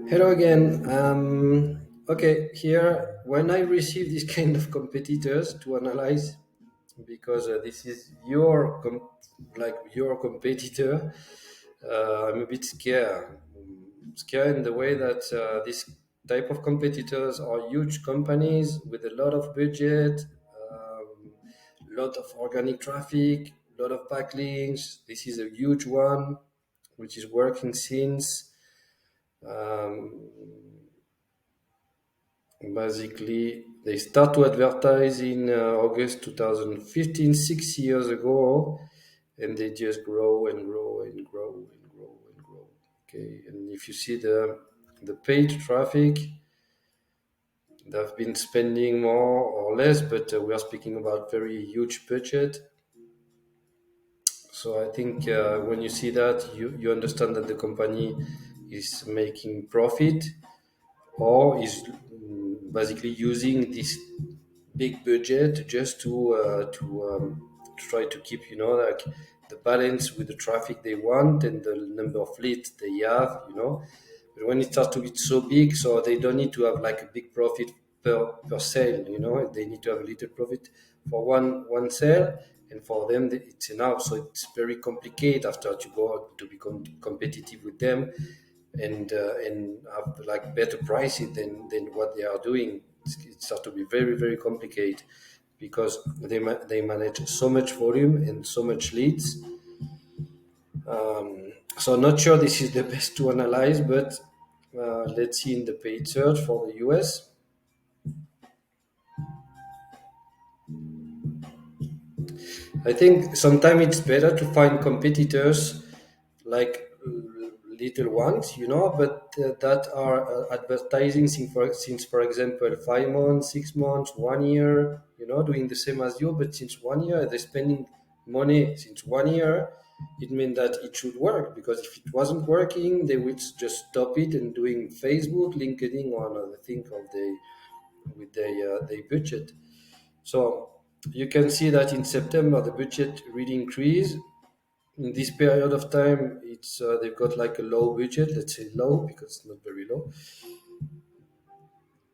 Hello again. Okay, here when I receive this kind of competitors to analyze, because this is like your competitor, I'm a bit scared. Scared in the way that this type of competitors are huge companies with a lot of budget, lot of organic traffic, lot of backlinks. This is a huge one, which is working since. Um, Basically, they start to advertise in August 2015, 6 years ago, and they just grow and grow and grow and grow and grow. Okay, and if you see the paid traffic, they've been spending more or less, but we are speaking about very huge budget. So I think when you see that, you understand that the company is making profit or is basically using this big budget just to try to keep like the balance with the traffic they want and the number of leads they have, but when it starts to get so big, so they don't need to have like a big profit per sale, they need to have a little profit for one sale, and for them it's enough. So it's very complicated after to go out to become competitive with them and have like better prices than what they are doing. It starts to be very very complicated because they manage so much volume and so much leads. So not sure this is the best to analyze, but let's see in the paid search for the US. I think sometimes it's better to find competitors like little ones, but that are advertising since, for example, 5 months, 6 months, 1 year, doing the same as you, but since 1 year, they're spending money since 1 year. It means that it should work because if it wasn't working, they would just stop it and doing Facebook, LinkedIn, or another thing of their budget. So you can see that in September the budget really increased. In this period of time, it's they've got like a low budget. Let's say low because it's not very low,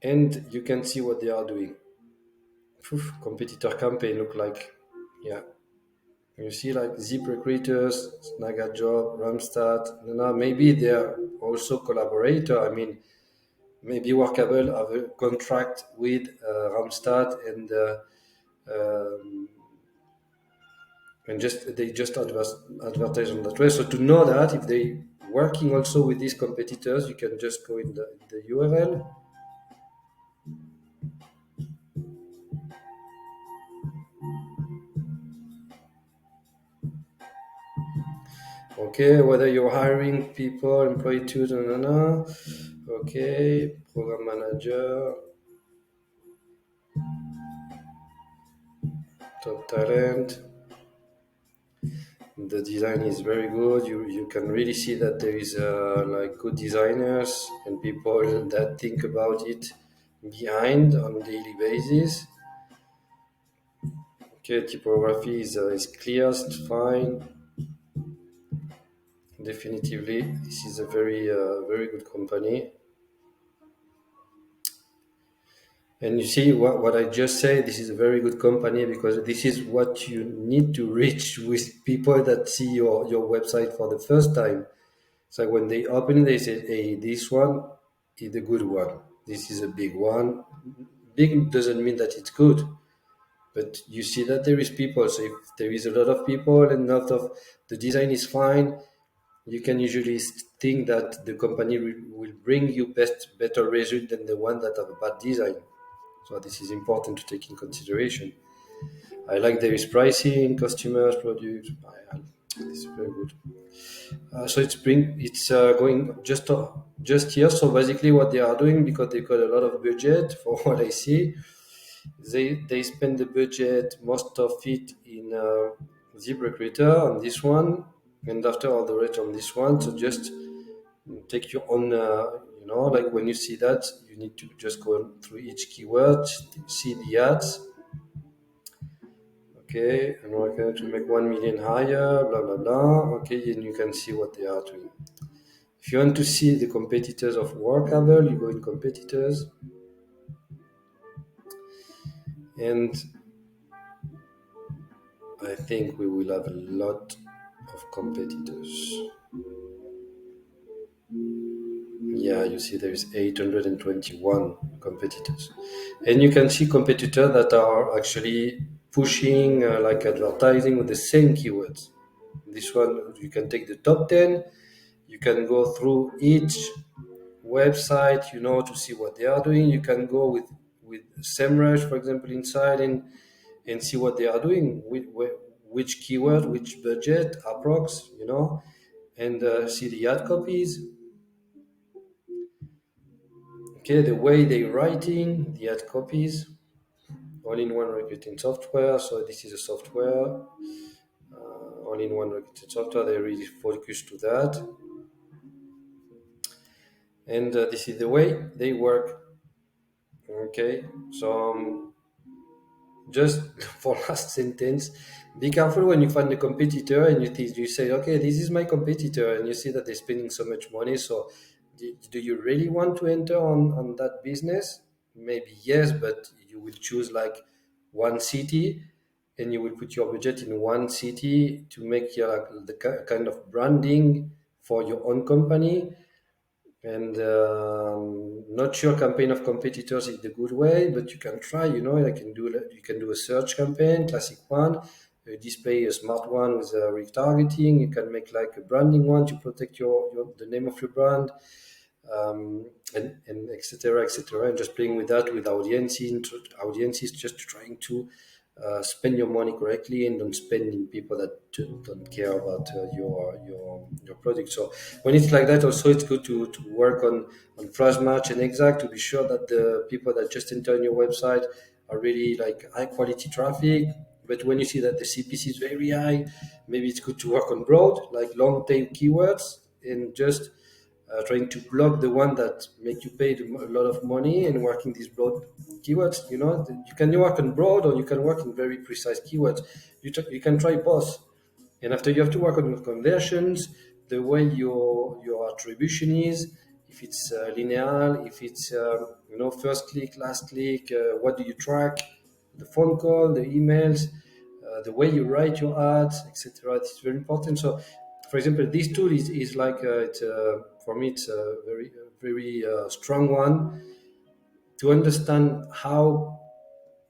and you can see what they are doing. Phew, competitor campaign look like, yeah. You see like Zip Recruiters, Snagajob, Randstad. Now maybe they're also collaborator. I mean, maybe Workable have a contract with Randstad um, and just they just advertise on that way. So to know that if they working also with these competitors, you can just go in the URL. Okay, whether you're hiring people, employee tools, no, no, no. Okay, program manager, top talent. The design is very good. You can really see that there is like good designers and people that think about it behind on a daily basis. Okay, typography is clear, it's fine. Definitively, this is a very good company. And you see what I just said, this is a very good company because this is what you need to reach with people that see your website for the first time. So when they open it, they say, hey, this one is a good one. This is a big one. Big doesn't mean that it's good, but you see that there is people. So if there is a lot of people and a lot of the design is fine, you can usually think that the company will bring you better result than the one that have a bad design. So this is important to take in consideration. I like there is pricing, customers, products. This is very good. So it's going just here. So basically, what they are doing because they got a lot of budget for what I see, they spend the budget most of it in ZipRecruiter on this one, and after all the rest on this one. So just take your own. Like when you see that, you need to just go through each keyword, see the ads. Okay, and we're going to make 1 million higher, blah blah blah. Okay, and you can see what they are doing. If you want to see the competitors of Workable, you go in competitors, and I think we will have a lot of competitors. Yeah, you see there is 821 competitors. And you can see competitors that are actually pushing like advertising with the same keywords. This one, you can take the top 10, you can go through each website, to see what they are doing. You can go with SEMrush, for example, inside and see what they are doing, which keyword, which budget, approx, and see the ad copies. Okay, the way they writing the ad copies, all-in-one recruiting software. So this is a software, all-in-one recruiting software. They really focus to that, and this is the way they work. Okay, so just for last sentence, be careful when you find a competitor and you say, okay, this is my competitor, and you see that they're spending so much money. So, do you really want to enter on that business? Maybe yes, but you will choose like one city, and you will put your budget in one city to make your the kind of branding for your own company. And not sure campaign of competitors is the good way, but you can try. You can do a search campaign, classic one, display a smart one with retargeting. You can make like a branding one to protect your the name of your brand, and etc etc, and just playing with that with audiences, just trying to spend your money correctly and don't spend in people that don't care about your product. So when it's like that, also it's good to work on flash match and exact to be sure that the people that just enter on your website are really like high quality traffic. But when you see that the CPC is very high, maybe it's good to work on broad, like long tail keywords, and just trying to block the one that make you pay a lot of money and working these broad keywords. You can work on broad or you can work in very precise keywords. You can try both, and after you have to work on your conversions, the way your attribution is, if it's linear, if it's first click, last click, what do you track, the phone call, the emails, the way you write your ads, etc. It's very important. So, for example, this tool is like for me it's a very strong one to understand how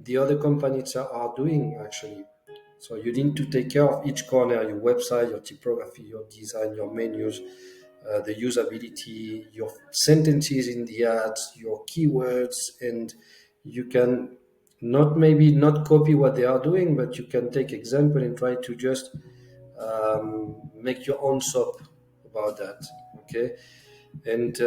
the other companies are doing actually. So you need to take care of each corner: your website, your typography, your design, your menus, the usability, your sentences in the ads, your keywords, and you can not copy what they are doing, but you can take example and try to just make your own SOP about that. Okay, and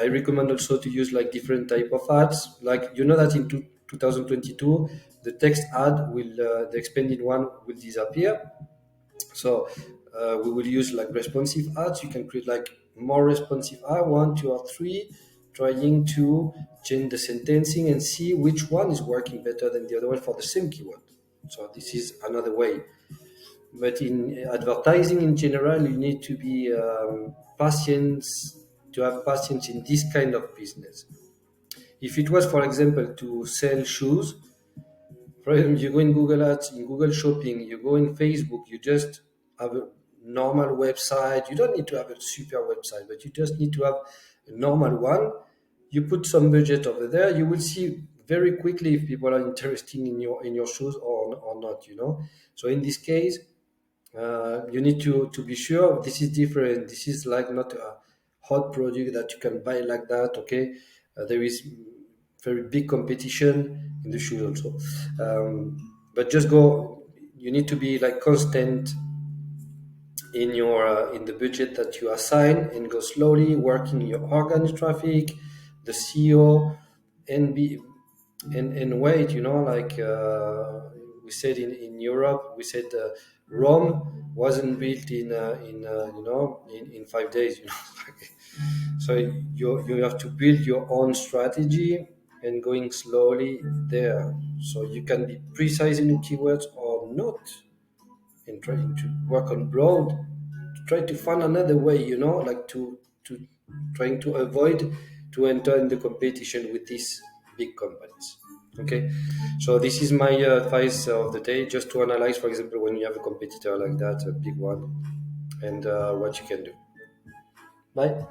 I recommend also to use like different type of ads. Like that in 2022, the text ad will the expanded one will disappear. So we will use like responsive ads. You can create like more responsive ad, one, two, or three, trying to change the sentencing and see which one is working better than the other one for the same keyword. So this is another way. But in advertising in general, you need to be patient, to have patience in this kind of business. If it was, for example, to sell shoes, for example, you go in Google Ads, in Google Shopping, you go in Facebook, you just have a normal website. You don't need to have a super website, but you just need to have a normal one. You put some budget over there, you will see very quickly if people are interested in your shoes or not. So in this case, you need to be sure this is different. This is like not a hot product that you can buy like that. Okay, there is very big competition in the shoes also, but just go. You need to be like constant in the budget that you assign and go slowly working your organic traffic, the SEO, and be and wait. Like we said in Europe, we said Rome wasn't built in 5 days. So you have to build your own strategy and going slowly there, so you can be precise in keywords or not, and trying to work on broad, to try to find another way, like to to trying to avoid to enter in the competition with these big companies. Okay, so this is my advice of the day, just to analyze, for example, when you have a competitor like that, a big one, and what you can do. Bye.